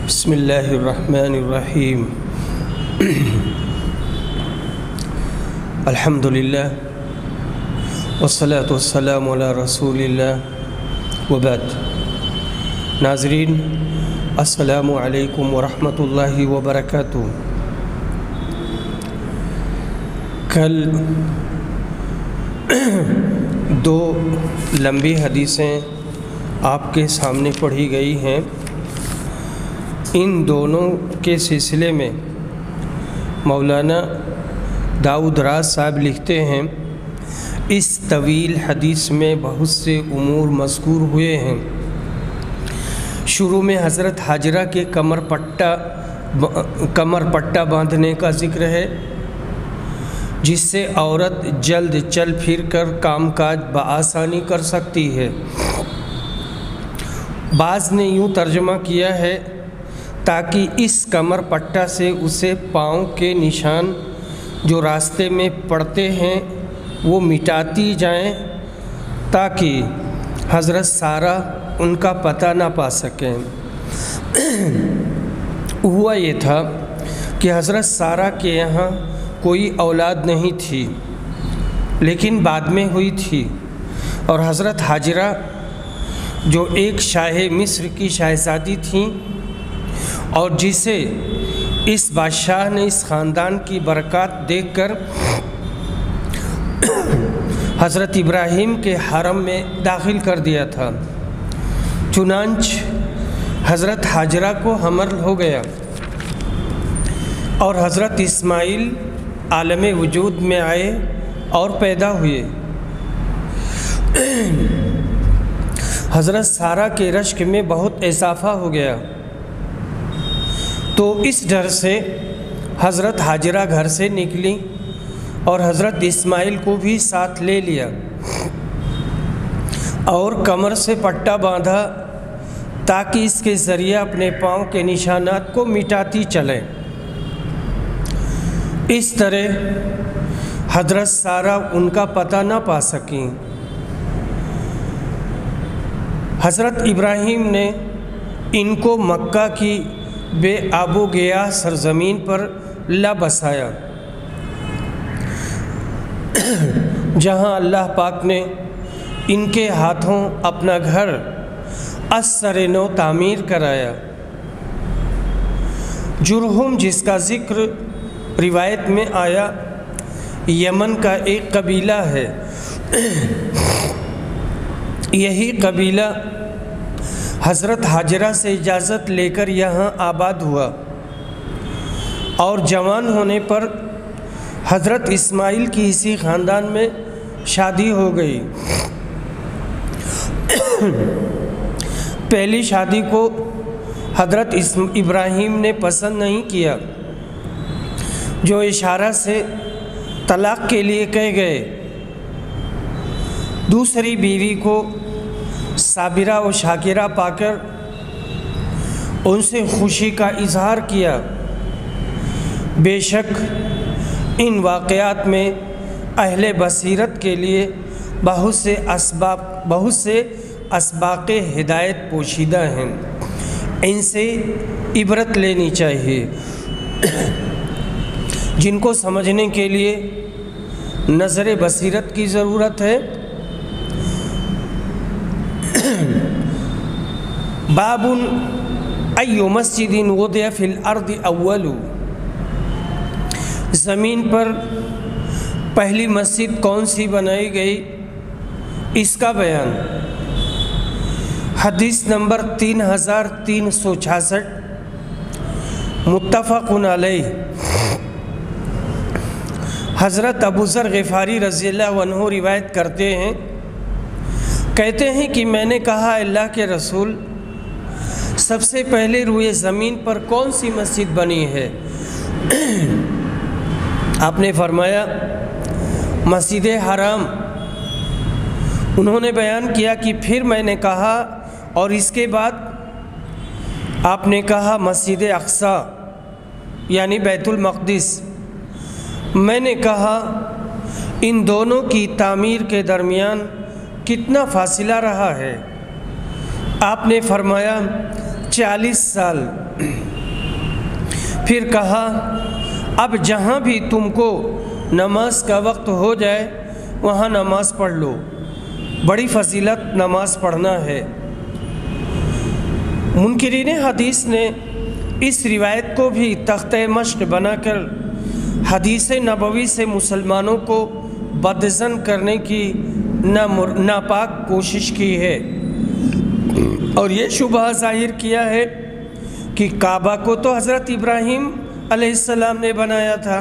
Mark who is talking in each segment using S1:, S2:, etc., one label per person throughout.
S1: بسم اللہ الرحمن الرحیم الحمدللہ والصلاة والسلام علی رسول اللہ وبعد۔ ناظرین السلام علیکم ورحمۃ اللہ وبرکاتہ۔ کل دو لمبی حدیثیں آپ کے سامنے پڑھی گئی ہیں۔ ان دونوں کے سلسلے میں مولانا داؤد راز صاحب لکھتے ہیں، اس طویل حدیث میں بہت سے امور مذکور ہوئے ہیں۔ شروع میں حضرت حاجرہ کے کمر پٹا باندھنے کا ذکر ہے، جس سے عورت جلد چل پھر کر کام کاج بآسانی کر سکتی ہے۔ بعض نے یوں ترجمہ کیا ہے تاکہ اس کمر پٹا سے اسے پاؤں کے نشان جو راستے میں پڑتے ہیں وہ مٹاتی جائیں، تاکہ حضرت سارہ ان کا پتہ نہ پا سکیں۔ ہوا یہ تھا کہ حضرت سارہ کے یہاں کوئی اولاد نہیں تھی، لیکن بعد میں ہوئی تھی، اور حضرت حاجرہ جو ایک شاہ مصر کی شہزادی تھیں اور جسے اس بادشاہ نے اس خاندان کی برکات دیکھ کر حضرت ابراہیم کے حرم میں داخل کر دیا تھا، چنانچہ حضرت حاجرہ کو حمل ہو گیا اور حضرت اسماعیل عالم وجود میں آئے اور پیدا ہوئے۔ حضرت سارہ کے رشک میں بہت اضافہ ہو گیا، تو اس ڈر سے حضرت حاجرہ گھر سے نکلی اور حضرت اسماعیل کو بھی ساتھ لے لیا اور کمر سے پٹا باندھا تاکہ اس کے ذریعے اپنے پاؤں کے نشانات کو مٹاتی چلیں۔ اس طرح حضرت سارہ ان کا پتہ نہ پا سکیں۔ حضرت ابراہیم نے ان کو مکہ کی بے آب و گیا سرزمین پر لا بسایا، جہاں اللہ پاک نے ان کے ہاتھوں اپنا گھر از سر نو تعمیر کرایا۔ جرہم، جس کا ذکر روایت میں آیا، یمن کا ایک قبیلہ ہے۔ یہی قبیلہ حضرت حاجرہ سے اجازت لے کر یہاں آباد ہوا، اور جوان ہونے پر حضرت اسماعیل کی اسی خاندان میں شادی ہو گئی۔ پہلی شادی کو حضرت ابراہیم نے پسند نہیں کیا، جو اشارہ سے طلاق کے لیے کہہ گئے۔ دوسری بیوی کو صابرہ و شاکرہ پا کر ان سے خوشی کا اظہار کیا۔ بے شک ان واقعات میں اہل بصیرت کے لیے بہت سے اسباق ہدایت پوشیدہ ہیں، ان سے عبرت لینی چاہیے، جن کو سمجھنے کے لیے نظر بصیرت کی ضرورت ہے۔ باب ای مسجد وضع فی الارض اول، زمین پر پہلی مسجد کون سی بنائی گئی، اس کا بیان۔ حدیث نمبر 3366، متفق علیہ۔ حضرت ابو ذر غفاری رضی اللہ عنہ روایت کرتے ہیں، کہتے ہیں کہ میں نے کہا، اللہ کے رسول، سب سے پہلے روئے زمین پر کون سی مسجد بنی ہے؟ آپ نے فرمایا، مسجد حرام۔ انہوں نے بیان کیا کہ پھر میں نے کہا، اور اس کے بعد؟ آپ نے کہا، مسجد اقصی یعنی بیت المقدس۔ میں نے کہا، ان دونوں کی تعمیر کے درمیان کتنا فاصلہ رہا ہے؟ آپ نے فرمایا 40 سال۔ پھر کہا اب جہاں بھی تم کو نماز کا وقت ہو جائے وہاں نماز پڑھ لو، بڑی فضیلت نماز پڑھنا ہے۔ منکرین حدیث نے اس روایت کو بھی تختہ مشق بنا کر حدیث نبوی سے مسلمانوں کو بدظن کرنے کی ناپاک کوشش کی ہے، اور یہ شبہ ظاہر کیا ہے کہ کعبہ کو تو حضرت ابراہیم علیہ السلام نے بنایا تھا،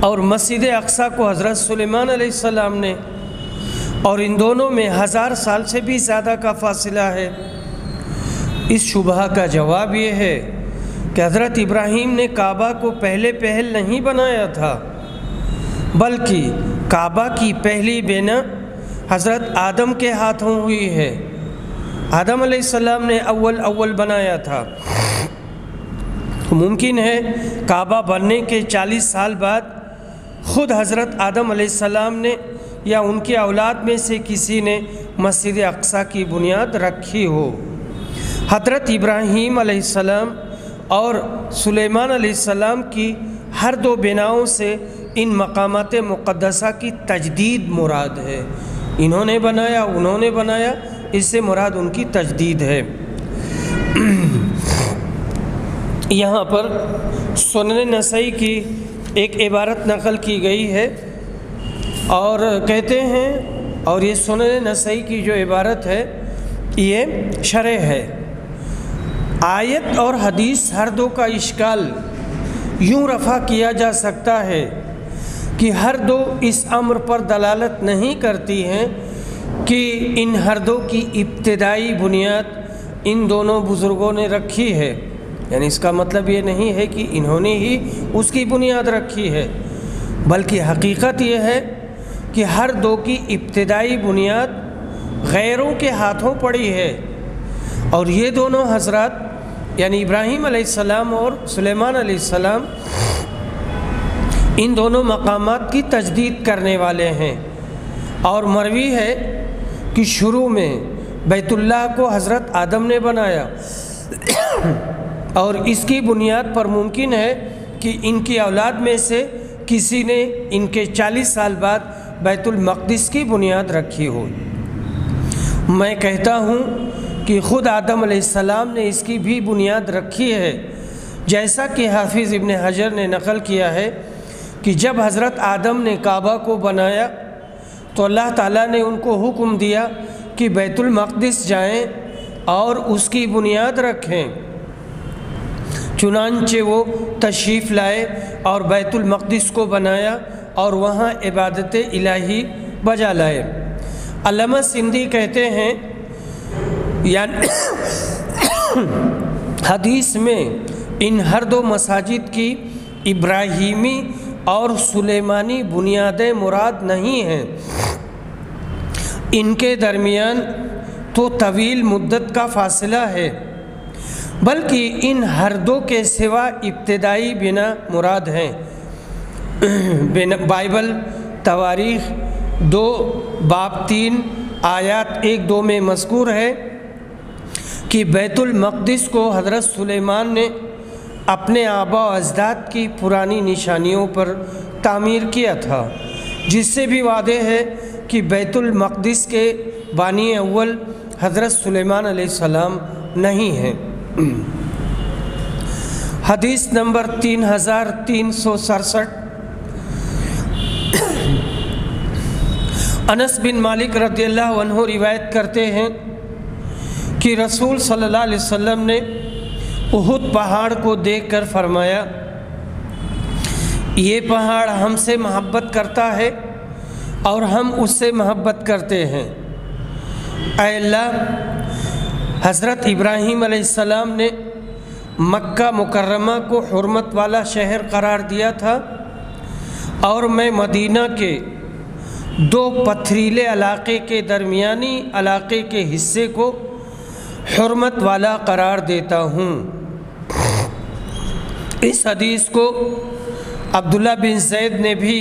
S1: اور مسجد اقصیٰ کو حضرت سلیمان علیہ السلام نے، اور ان دونوں میں 1000 سال سے بھی زیادہ کا فاصلہ ہے۔ اس شبہ کا جواب یہ ہے کہ حضرت ابراہیم نے کعبہ کو پہلے نہیں بنایا تھا، بلکہ کعبہ کی پہلی بنا حضرت آدم کے ہاتھوں ہوئی ہے۔ آدم علیہ السلام نے اول بنایا تھا۔ ممکن ہے کعبہ بننے کے 40 سال بعد خود حضرت آدم علیہ السلام نے یا ان کی اولاد میں سے کسی نے مسجد اقصیٰ کی بنیاد رکھی ہو۔ حضرت ابراہیم علیہ السلام اور سلیمان علیہ السلام کی ہر دو بناؤں سے ان مقامات مقدسہ کی تجدید مراد ہے۔ انہوں نے بنایا، اس سے مراد ان کی تجدید ہے۔ یہاں پر سنن نسائی کی ایک عبارت نقل کی گئی ہے، اور کہتے ہیں، اور یہ سنن نسائی کی جو عبارت ہے یہ شرح ہے، آیت اور حدیث ہر دو کا اشکال یوں رفع کیا جا سکتا ہے کہ ہر دو اس امر پر دلالت نہیں کرتی ہیں کہ ان ہر دو کی ابتدائی بنیاد ان دونوں بزرگوں نے رکھی ہے، یعنی اس کا مطلب یہ نہیں ہے کہ انہوں نے ہی اس کی بنیاد رکھی ہے، بلکہ حقیقت یہ ہے کہ ہر دو کی ابتدائی بنیاد غیروں کے ہاتھوں پڑی ہے، اور یہ دونوں حضرات یعنی ابراہیم علیہ السلام اور سلیمان علیہ السلام ان دونوں مقامات کی تجدید کرنے والے ہیں۔ اور مروی ہے کہ شروع میں بیت اللہ کو حضرت آدم نے بنایا، اور اس کی بنیاد پر ممکن ہے کہ ان کی اولاد میں سے کسی نے ان کے 40 سال بعد بیت المقدس کی بنیاد رکھی ہو۔ میں کہتا ہوں کہ خود آدم علیہ السلام نے اس کی بھی بنیاد رکھی ہے، جیسا کہ حافظ ابن حجر نے نقل کیا ہے کہ جب حضرت آدم نے کعبہ کو بنایا تو اللہ تعالیٰ نے ان کو حکم دیا کہ بیت المقدس جائیں اور اس کی بنیاد رکھیں، چنانچہ وہ تشریف لائے اور بیت المقدس کو بنایا اور وہاں عبادت الہی بجا لائے۔ علامہ سندھی کہتے ہیں یعنی حدیث میں ان ہر دو مساجد کی ابراہیمی اور سلیمانی بنیادیں مراد نہیں ہیں، ان کے درمیان تو طویل مدت کا فاصلہ ہے، بلکہ ان ہر دو کے سوا ابتدائی بنا مراد ہیں۔ بائبل تواریخ 2 باب 3 آیات 1-2 میں مذکور ہے کہ بیت المقدس کو حضرت سلیمان نے اپنے آبا و اجداد کی پرانی نشانیوں پر تعمیر کیا تھا، جس سے بھی واضح ہے کہ بیت المقدس کے بانی اول حضرت سلیمان علیہ السلام نہیں ہیں۔ حدیث نمبر 3367، انس بن مالک رضی اللہ عنہ روایت کرتے ہیں کہ رسول صلی اللہ علیہ وسلم نے احد پہاڑ کو دیکھ کر فرمایا، یہ پہاڑ ہم سے محبت کرتا ہے اور ہم اس سے محبت کرتے ہیں۔ اے اللہ، حضرت ابراہیم علیہ السلام نے مکہ مکرمہ کو حرمت والا شہر قرار دیا تھا، اور میں مدینہ کے 2 پتھریلے علاقے کے درمیانی علاقے کے حصے کو حرمت والا قرار دیتا ہوں۔ اس حدیث کو عبداللہ بن زید نے بھی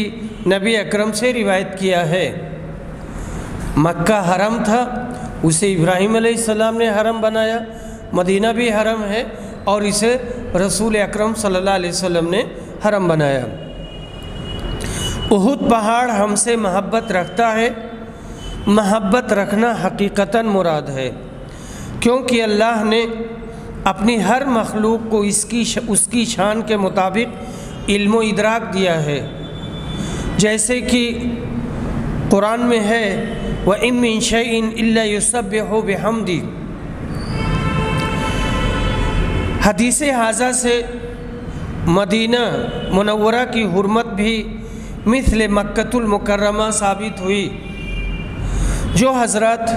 S1: نبی اکرم سے روایت کیا ہے۔ مکہ حرم تھا، اسے ابراہیم علیہ السلام نے حرم بنایا، مدینہ بھی حرم ہے اور اسے رسول اکرم صلی اللہ علیہ وسلم نے حرم بنایا۔ احد پہاڑ ہم سے محبت رکھتا ہے، محبت رکھنا حقیقتاً مراد ہے، کیونکہ اللہ نے اپنی ہر مخلوق کو اس کی شان کے مطابق علم و ادراک دیا ہے، جیسے کہ قرآن میں ہے وَإِن مِّن شَيْءٍ إِلَّا يُسَبِّحُ بِحَمْدِهِ۔ حدیث ھذا سے مدینہ منورہ کی حرمت بھی مثل مکۃ المکرمہ ثابت ہوئی۔ جو حضرات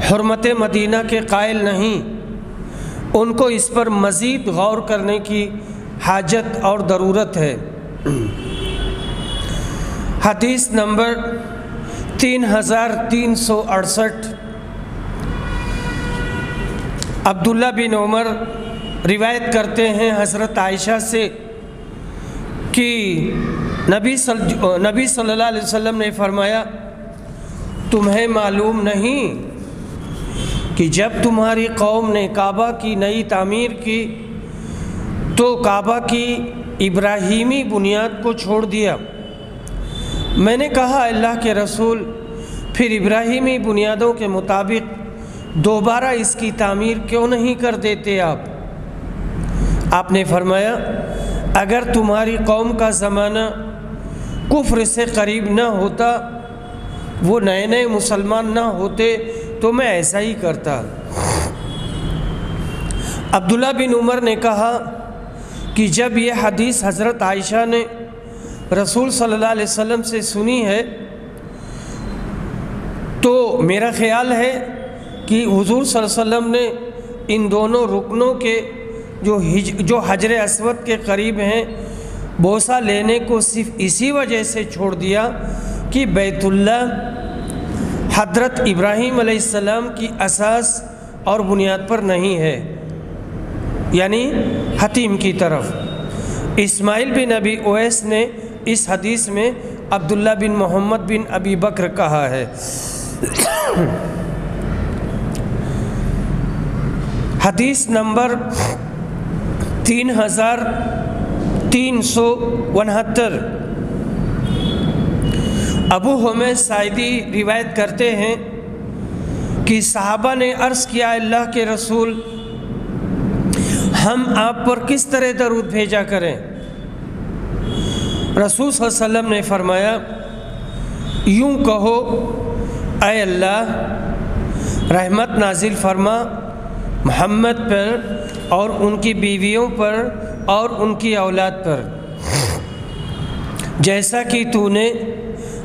S1: حرمت مدینہ کے قائل نہیں، ان کو اس پر مزید غور کرنے کی حاجت اور ضرورت ہے۔ حدیث نمبر 3368، عبداللہ بن عمر روایت کرتے ہیں حضرت عائشہ سے کہ نبی صلی اللہ علیہ وسلم نے فرمایا، تمہیں معلوم نہیں کہ جب تمہاری قوم نے کعبہ کی نئی تعمیر کی تو کعبہ کی ابراہیمی بنیاد کو چھوڑ دیا۔ میں نے کہا اللہ کے رسول، پھر ابراہیمی بنیادوں کے مطابق دوبارہ اس کی تعمیر کیوں نہیں کر دیتے آپ نے فرمایا، اگر تمہاری قوم کا زمانہ کفر سے قریب نہ ہوتا، وہ نئے نئے مسلمان نہ ہوتے تو میں ایسا ہی کرتا۔ عبداللہ بن عمر نے کہا کہ جب یہ حدیث حضرت عائشہ نے رسول صلی اللہ علیہ وسلم سے سنی ہے تو میرا خیال ہے کہ حضور صلی اللہ علیہ وسلم نے ان دونوں رکنوں کے جو حجر اسود کے قریب ہیں بوسہ لینے کو صرف اسی وجہ سے چھوڑ دیا کہ بیت اللہ حضرت ابراہیم علیہ السلام کی اساس اور بنیاد پر نہیں ہے، یعنی حتیم کی طرف۔ اسماعیل بن ابی اویس نے اس حدیث میں عبداللہ بن محمد بن ابی بکر کہا ہے۔ حدیث نمبر 3369، ابو حمید ساعدی روایت کرتے ہیں کہ صحابہ نے عرض کیا، اللہ کے رسول، ہم آپ پر کس طرح درود بھیجا کریں؟ رسول صلی اللہ علیہ وسلم نے فرمایا، یوں کہو، اے اللہ رحمت نازل فرما محمد پر اور ان کی بیویوں پر اور ان کی اولاد پر، جیسا کہ تو نے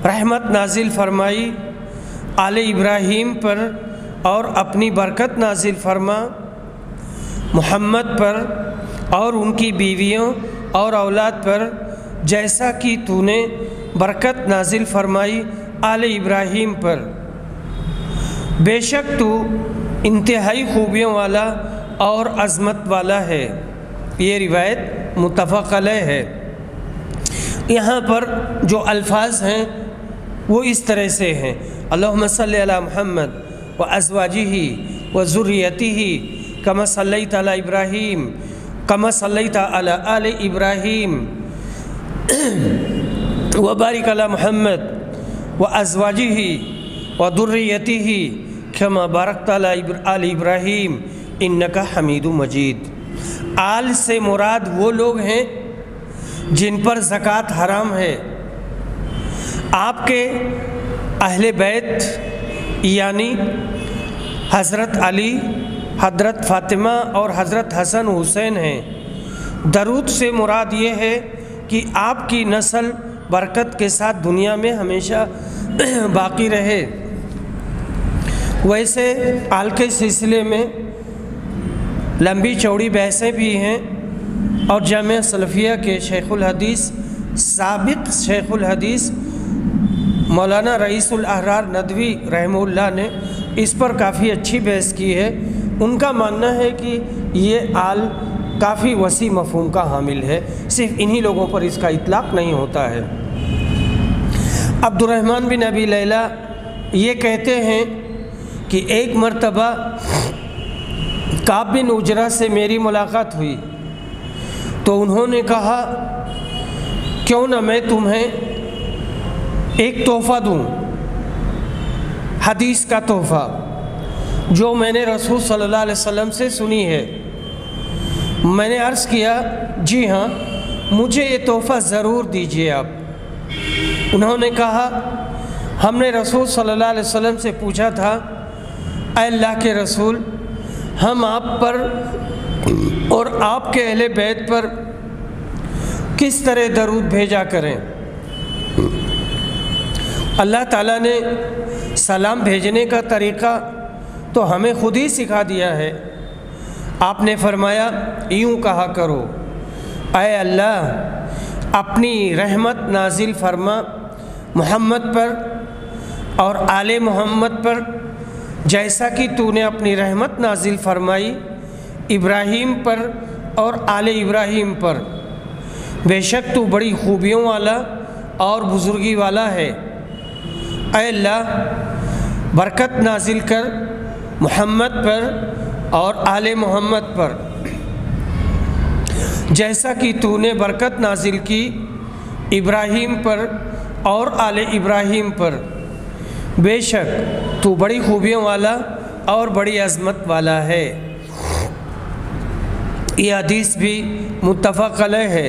S1: رحمت نازل فرمائی آل ابراہیم پر اور اپنی برکت نازل فرما محمد پر اور ان کی بیویوں اور اولاد پر، جیسا کہ تو نے برکت نازل فرمائی آل ابراہیم پر۔ بے شک تو انتہائی خوبیوں والا اور عظمت والا ہے۔ یہ روایت متفق علیہ ہے۔ یہاں پر جو الفاظ ہیں وہ اس طرح سے ہیں، اللہم صلی علی محمد و ازواجہ و ذریتہ کما صلیت علی ابراہیم کما صلیت علی آل ابراہیم و بارک علی محمد و ازواجہ و ذریتہ کما بارکت علی آل ابراہیم انک حمید مجید۔ آل سے مراد وہ لوگ ہیں جن پر زکوٰۃ حرام ہے۔ آپ کے اہل بیت یعنی حضرت علی، حضرت فاطمہ اور حضرت حسن حسین ہیں۔ درود سے مراد یہ ہے کہ آپ کی نسل برکت کے ساتھ دنیا میں ہمیشہ باقی رہے۔ ویسے آل کے سلسلے میں لمبی چوڑی بحثیں بھی ہیں، اور جامعہ سلفیہ کے شیخ الحدیث، سابق شیخ الحدیث مولانا رئیس الاحرار ندوی رحمہ اللہ نے اس پر کافی اچھی بحث کی ہے۔ ان کا ماننا ہے کہ یہ آل کافی وسیع مفہوم کا حامل ہے، صرف انہی لوگوں پر اس کا اطلاق نہیں ہوتا ہے۔ عبد الرحمن بن ابی لیلہ یہ کہتے ہیں کہ ایک مرتبہ کعب بن عجرہ سے میری ملاقات ہوئی، تو انہوں نے کہا کیوں نہ میں تمہیں ایک تحفہ دوں، حدیث کا تحفہ جو میں نے رسول صلی اللہ علیہ وسلم سے سنی ہے۔ میں نے عرض کیا جی ہاں، مجھے یہ تحفہ ضرور دیجیے آپ۔ انہوں نے کہا ہم نے رسول صلی اللہ علیہ وسلم سے پوچھا تھا اے اللہ کے رسول، ہم آپ پر اور آپ کے اہل بیت پر کس طرح درود بھیجا کریں؟ اللہ تعالیٰ نے سلام بھیجنے کا طریقہ تو ہمیں خود ہی سکھا دیا ہے۔ آپ نے فرمایا یوں کہا کرو، اے اللہ اپنی رحمت نازل فرما محمد پر اور آل محمد پر، جیسا کہ تو نے اپنی رحمت نازل فرمائی ابراہیم پر اور آل ابراہیم پر، بے شک تو بڑی خوبیوں والا اور بزرگی والا ہے۔ اے اللہ برکت نازل کر محمد پر اور آل محمد پر، جیسا کہ تو نے برکت نازل کی ابراہیم پر اور آل ابراہیم پر، بے شک تو بڑی خوبیوں والا اور بڑی عظمت والا ہے۔ یہ حدیث بھی متفق علیہ ہے۔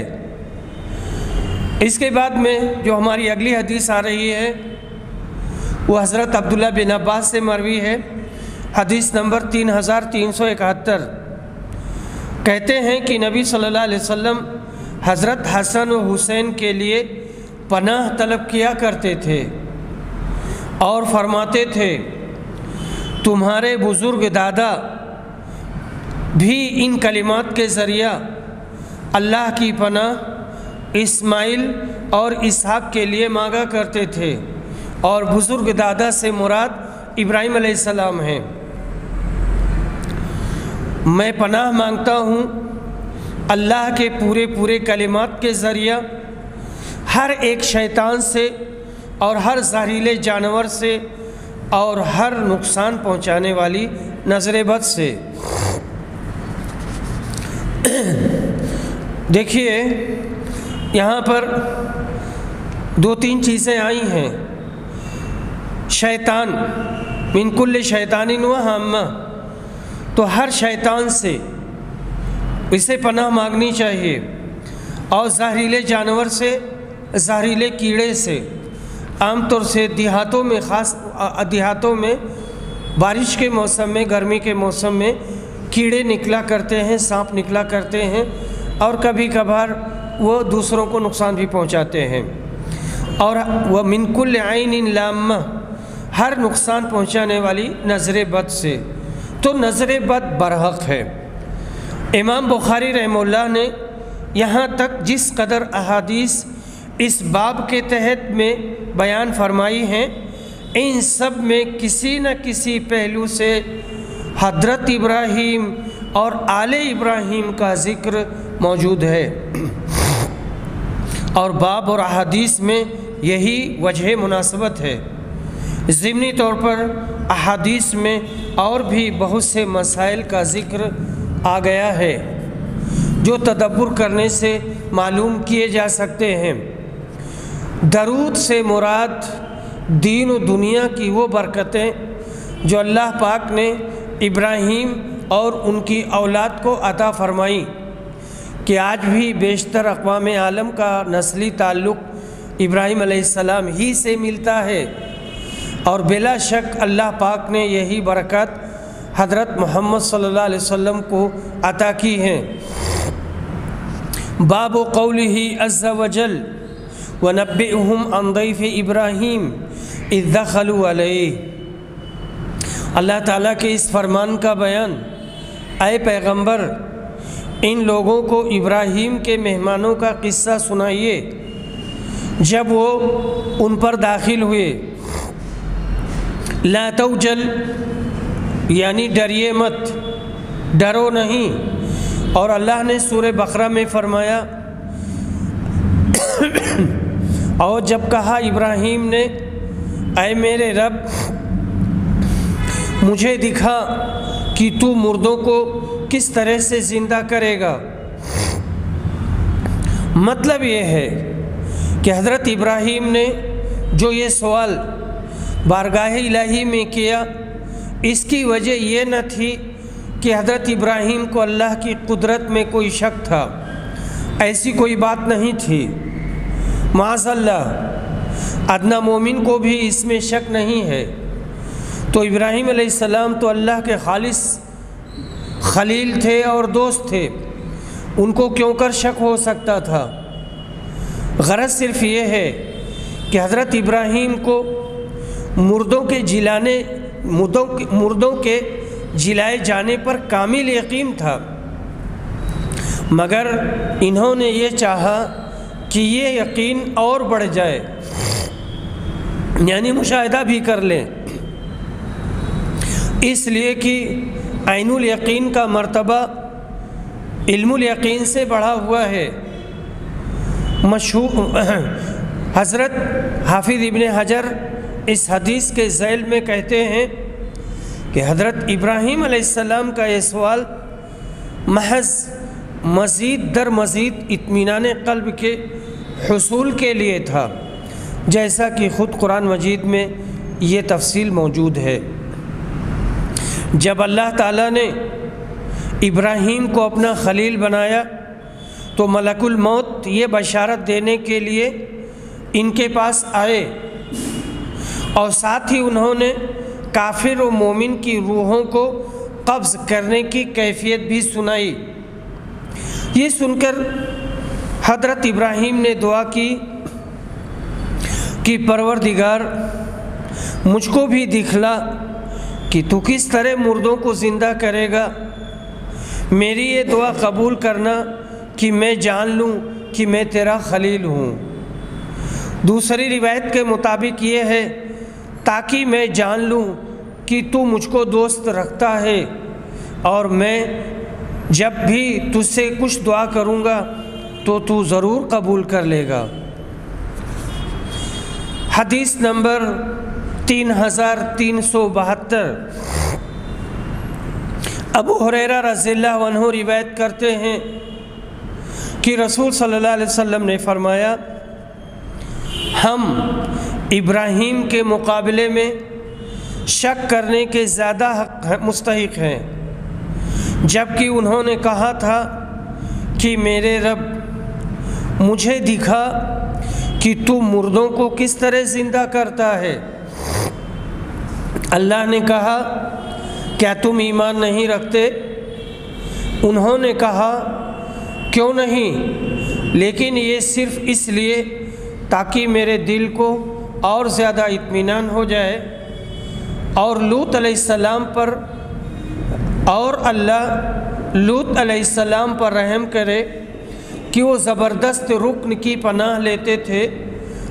S1: اس کے بعد میں جو ہماری اگلی حدیث آ رہی ہے وہ حضرت عبداللہ بن عباس سے مروی ہے، حدیث نمبر 3371۔ کہتے ہیں کہ نبی صلی اللہ علیہ وسلم حضرت حسن و حسین کے لیے پناہ طلب کیا کرتے تھے اور فرماتے تھے تمہارے بزرگ دادا بھی ان کلمات کے ذریعہ اللہ کی پناہ اسماعیل اور اسحاق کے لیے مانگا کرتے تھے، اور بزرگ دادا سے مراد ابراہیم علیہ السلام ہیں۔ میں پناہ مانگتا ہوں اللہ کے پورے کلمات کے ذریعہ ہر ایک شیطان سے اور ہر زہریلے جانور سے اور ہر نقصان پہنچانے والی نظر بد سے۔ دیکھیے یہاں پر دو تین چیزیں آئی ہیں۔ شیطان من کل شیطان و ہامہ، تو ہر شیطان سے اسے پناہ مانگنی چاہیے، اور زہریلے جانور سے، زہریلے کیڑے سے۔ عام طور سے دیہاتوں میں بارش کے موسم میں، گرمی کے موسم میں کیڑے نکلا کرتے ہیں، سانپ نکلا کرتے ہیں، اور کبھی کبھار وہ دوسروں کو نقصان بھی پہنچاتے ہیں۔ اور وہ من کل عین لامہ، ہر نقصان پہنچانے والی نظر بد سے۔ تو نظر بد برحق ہے۔ امام بخاری رحمہ اللہ نے یہاں تک جس قدر احادیث اس باب کے تحت میں بیان فرمائی ہیں، ان سب میں کسی نہ کسی پہلو سے حضرت ابراہیم اور آل ابراہیم کا ذکر موجود ہے، اور باب اور احادیث میں یہی وجہ مناسبت ہے۔ ضمنی طور پر احادیث میں اور بھی بہت سے مسائل کا ذکر آ گیا ہے جو تدبر کرنے سے معلوم کیے جا سکتے ہیں۔ درود سے مراد دین و دنیا کی وہ برکتیں جو اللہ پاک نے ابراہیم اور ان کی اولاد کو عطا فرمائی، کہ آج بھی بیشتر اقوام عالم کا نسلی تعلق ابراہیم علیہ السلام ہی سے ملتا ہے، اور بلا شک اللہ پاک نے یہی برکات حضرت محمد صلی اللہ علیہ وسلم کو عطا کی ہیں۔ باب قولہ عز وجل وَنَبِّئْهُمْ عَنْ ضَيْفِ إِبْرَاهِيمَ إِذْ دَخَلُوا عَلَيْهِ۔ اللہ تعالیٰ کے اس فرمان کا بیان، اے پیغمبر ان لوگوں کو ابراہیم کے مہمانوں کا قصہ سنائیے جب وہ ان پر داخل ہوئے۔ لا توجل یعنی ڈریے مت، ڈرو نہیں۔ اور اللہ نے سورہ بقرہ میں فرمایا، اور جب کہا ابراہیم نے اے میرے رب مجھے دکھا کہ تو مردوں کو کس طرح سے زندہ کرے گا، مطلب یہ ہے کہ حضرت ابراہیم نے جو یہ سوال بارگاہ الہی میں کیا، اس کی وجہ یہ نہ تھی کہ حضرت ابراہیم کو اللہ کی قدرت میں کوئی شک تھا، ایسی کوئی بات نہیں تھی، معاذ اللہ، ادنیٰ مومن کو بھی اس میں شک نہیں ہے۔ تو ابراہیم علیہ السلام تو اللہ کے خالص خلیل تھے اور دوست تھے، ان کو کیوں کر شک ہو سکتا تھا؟ غرض صرف یہ ہے کہ حضرت ابراہیم کو مردوں کے جلائے جانے پر کامل یقین تھا، مگر انہوں نے یہ چاہا کہ یہ یقین اور بڑھ جائے، یعنی مشاہدہ بھی کر لیں، اس لیے کہ عین الیقین کا مرتبہ علم الیقین سے بڑھا ہوا ہے۔ مشہور حضرت حافظ ابن حجر اس حدیث کے ذیل میں کہتے ہیں کہ حضرت ابراہیم علیہ السلام کا یہ سوال محض مزید در مزید اطمینان قلب کے حصول کے لیے تھا، جیسا کہ خود قرآن مجید میں یہ تفصیل موجود ہے۔ جب اللہ تعالیٰ نے ابراہیم کو اپنا خلیل بنایا تو ملک الموت یہ بشارت دینے کے لیے ان کے پاس آئے، اور ساتھ ہی انہوں نے کافر و مومن کی روحوں کو قبض کرنے کی کیفیت بھی سنائی۔ یہ سن کر حضرت ابراہیم نے دعا کی کہ پروردگار مجھ کو بھی دکھلا کہ تو کس طرح مردوں کو زندہ کرے گا، میری یہ دعا قبول کرنا کہ میں جان لوں کہ میں تیرا خلیل ہوں۔ دوسری روایت کے مطابق یہ ہے تاکہ میں جان لوں کہ تو مجھ کو دوست رکھتا ہے اور میں جب بھی تجھ سے کچھ دعا کروں گا تو ضرور قبول کر لے گا۔ حدیث نمبر 3372، ابو ہریرہ رضی اللہ عنہ روایت کرتے ہیں کہ رسول صلی اللہ علیہ وسلم نے فرمایا، ہم ابراہیم کے مقابلے میں شک کرنے کے زیادہ مستحق ہیں، جبکہ انہوں نے کہا تھا کہ میرے رب مجھے دکھا کہ تو مردوں کو کس طرح زندہ کرتا ہے۔ اللہ نے کہا کیا تم ایمان نہیں رکھتے؟ انہوں نے کہا کیوں نہیں، لیکن یہ صرف اس لیے تاکہ میرے دل کو اور زیادہ اطمینان ہو جائے اور لوط علیہ السلام پر اللہ لوط علیہ السلام پر رحم کرے کہ وہ زبردست رکن کی پناہ لیتے تھے،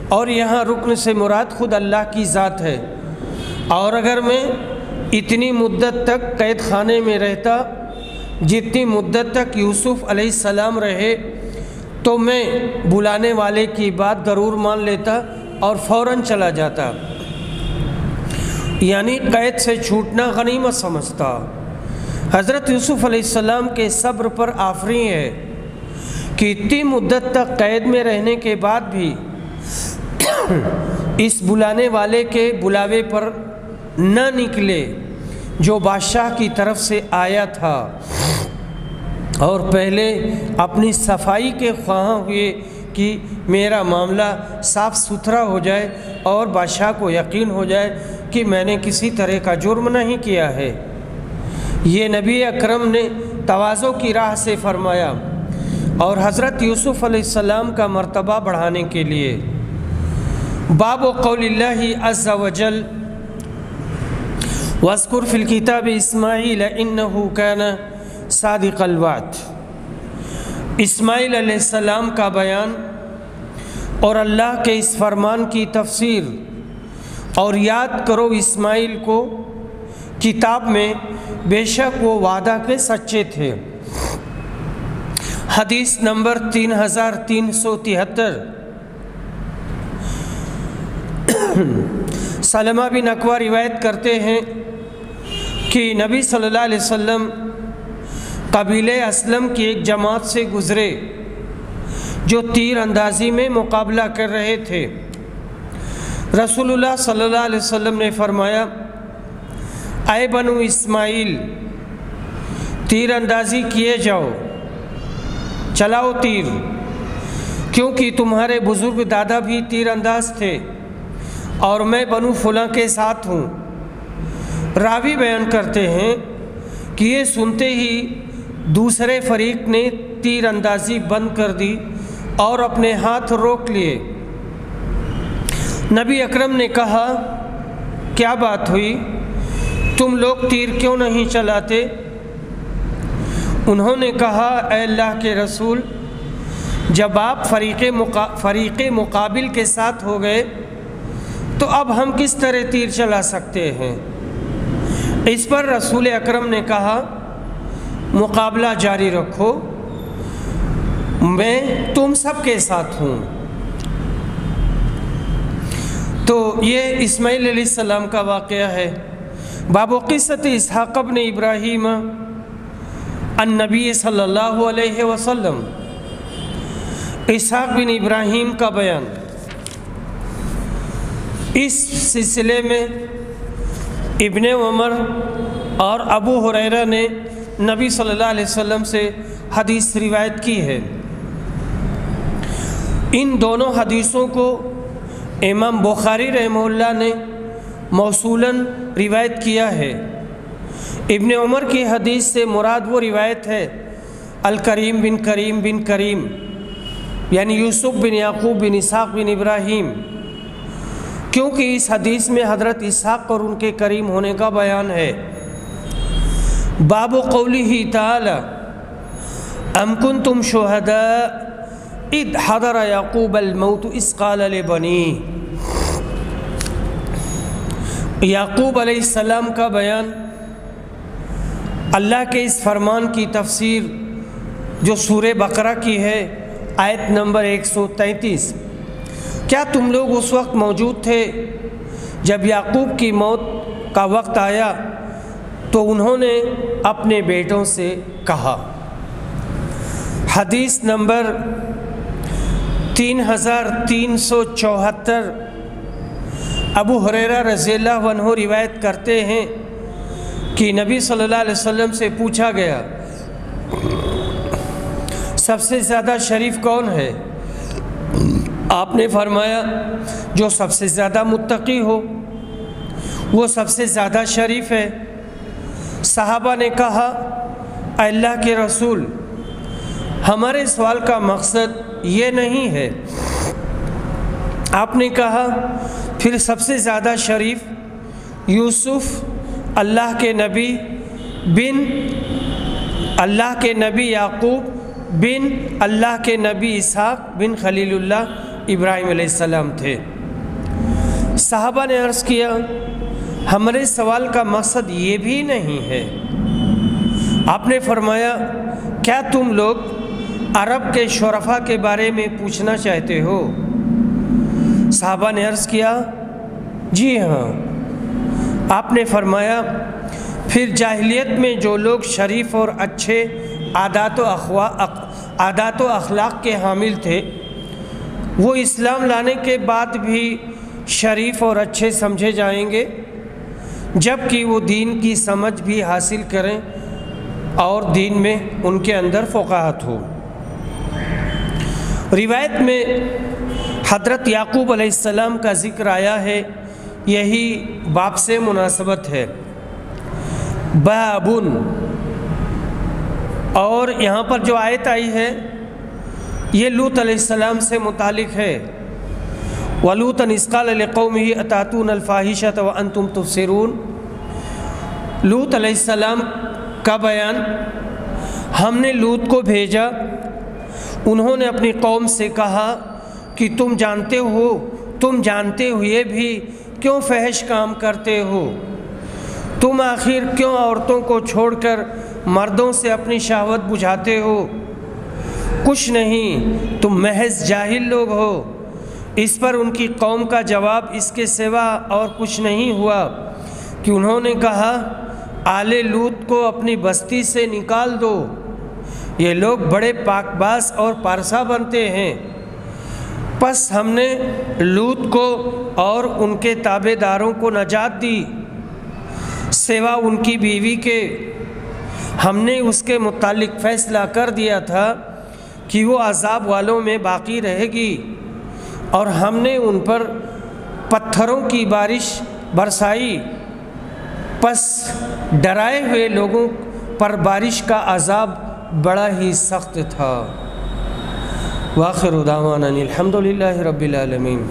S1: اور یہاں رکن سے مراد خود اللہ کی ذات ہے، اور اگر میں اتنی مدت تک قید خانے میں رہتا جتنی مدت تک یوسف علیہ السلام رہے تو میں بلانے والے کی بات ضرور مان لیتا اور فوراً چلا جاتا، یعنی قید سے چھوٹنا غنیمت سمجھتا۔ حضرت یوسف علیہ السلام کے صبر پر آفرین ہے کہ اتنی مدت تک قید میں رہنے کے بعد بھی اس بلانے والے کے بلاوے پر نہ نکلے جو بادشاہ کی طرف سے آیا تھا، اور پہلے اپنی صفائی کے خواہاں ہوئے کہ میرا معاملہ صاف ستھرا ہو جائے اور بادشاہ کو یقین ہو جائے کہ میں نے کسی طرح کا جرم نہیں کیا ہے۔ یہ نبی اکرم نے تواضع کی راہ سے فرمایا، اور حضرت یوسف علیہ السلام کا مرتبہ بڑھانے کے لیے۔ باب قول اللہ عز وجل واذکر فی الکتاب اسماعیل انہ کان صادق الوعد، اسماعیل علیہ السلام کا بیان اور اللہ کے اس فرمان کی تفسیر، اور یاد کرو اسماعیل کو کتاب میں بے شک وہ وعدہ کے سچے تھے۔ حدیث نمبر 3373، سلمہ بن اکوع روایت کرتے ہیں کہ نبی صلی اللہ علیہ وسلم قبیلہ اسلم کی ایک جماعت سے گزرے جو تیر اندازی میں مقابلہ کر رہے تھے۔ رسول اللہ صلی اللہ علیہ وسلم نے فرمایا، اے بنو اسماعیل، تیر اندازی کیے جاؤ، چلاؤ تیر، کیونکہ تمہارے بزرگ دادا بھی تیر انداز تھے اور میں بنو فلاں کے ساتھ ہوں۔ راوی بیان کرتے ہیں کہ یہ سنتے ہی دوسرے فریق نے تیر اندازی بند کر دی اور اپنے ہاتھ روک لیے۔ نبی اکرم نے کہا، کیا بات ہوئی؟ تم لوگ تیر کیوں نہیں چلاتے؟ انہوں نے کہا، اے اللہ کے رسول، جب آپ فریق مقابل کے ساتھ ہو گئے تو اب ہم کس طرح تیر چلا سکتے ہیں؟ اس پر رسول اکرم نے کہا، مقابلہ جاری رکھو، میں تم سب کے ساتھ ہوں۔ تو یہ اسماعیل علیہ السلام کا واقعہ ہے۔ باب قصۃ اسحاق بن ابراہیم النبی صلی اللہ علیہ وسلم، اسحاق بن ابراہیم کا بیان۔ اس سلسلے میں ابن عمر اور ابو ہریرہ نے نبی صلی اللہ علیہ وسلم سے حدیث روایت کی ہے۔ ان دونوں حدیثوں کو امام بخاری رحمہ اللہ نے موصولاً روایت کیا ہے۔ ابن عمر کی حدیث سے مراد وہ روایت ہے الکریم بن کریم بن کریم، یعنی یوسف بن یعقوب بن اسحاق بن ابراہیم، کیونکہ اس حدیث میں حضرت اسحاق اور ان کے کریم ہونے کا بیان ہے۔ باب قولہ تعالی ام کنتم شہداء اذ حضر یعقوب الموت اذ قال لبنیہ، یعقوب علیہ السلام کا بیان۔ اللہ کے اس فرمان کی تفسیر جو سورہ بقرہ کی ہے، آیت نمبر 133۔ کیا تم لوگ اس وقت موجود تھے جب یعقوب کی موت کا وقت آیا تو انہوں نے اپنے بیٹوں سے کہا۔ حدیث نمبر 3374، ابو ہریرہ رضی اللہ عنہ روایت کرتے ہیں کہ نبی صلی اللہ علیہ وسلم سے پوچھا گیا، سب سے زیادہ شریف کون ہے؟ آپ نے فرمایا، جو سب سے زیادہ متقی ہو وہ سب سے زیادہ شریف ہے۔ صحابہ نے کہا، اے اللہ کے رسول، ہمارے سوال کا مقصد یہ نہیں ہے۔ آپ نے کہا، پھر سب سے زیادہ شریف یوسف اللہ کے نبی بن اللہ کے نبی یعقوب بن اللہ کے نبی اسحاق بن خلیل اللہ ابراہیم علیہ السلام تھے۔ صحابہ نے عرض کیا، ہمارے سوال کا مقصد یہ بھی نہیں ہے۔ آپ نے فرمایا، کیا تم لوگ عرب کے شرفاء کے بارے میں پوچھنا چاہتے ہو؟ صحابہ نے عرض کیا، جی ہاں۔ آپ نے فرمایا، پھر جاہلیت میں جو لوگ شریف اور اچھے عادات و اخلاق کے حامل تھے، وہ اسلام لانے کے بعد بھی شریف اور اچھے سمجھے جائیں گے، جبکہ وہ دین کی سمجھ بھی حاصل کریں اور دین میں ان کے اندر فقاہت ہو۔ روایت میں حضرت یعقوب علیہ السلام کا ذکر آیا ہے، یہی باب سے مناسبت ہے، بابن۔ اور یہاں پر جو آیت آئی ہے یہ لوط علیہ السلام سے متعلق ہے۔ وَلُوطًا إِذْ قَالَ لِقَوْمِهِ أَتَأْتُونَ الْفَاحِشَةَ وَأَنْتُمْ تُبْصِرُونَ۔ لوط علیہ السلام کا بیان، ہم نے لوط کو بھیجا، انہوں نے اپنی قوم سے کہا کہ تم جانتے ہوئے بھی کیوں فحش کام کرتے ہو؟ تم آخر کیوں عورتوں کو چھوڑ کر مردوں سے اپنی شہوت بجھاتے ہو؟ کچھ نہیں، تم محض جاہل لوگ ہو۔ اس پر ان کی قوم کا جواب اس کے سوا اور کچھ نہیں ہوا کہ انہوں نے کہا، آل لوط کو اپنی بستی سے نکال دو، یہ لوگ بڑے پاک باز اور پارسا بنتے ہیں۔ پس ہم نے لوط کو اور ان کے تابع داروں کو نجات دی سوا ان کی بیوی کے۔ ہم نے اس کے متعلق فیصلہ کر دیا تھا کہ وہ عذاب والوں میں باقی رہے گی، اور ہم نے ان پر پتھروں کی بارش برسائی، پس ڈرائے ہوئے لوگوں پر بارش کا عذاب بڑا ہی سخت تھا۔ وآخر دعوانا الحمد للہ رب العالمین۔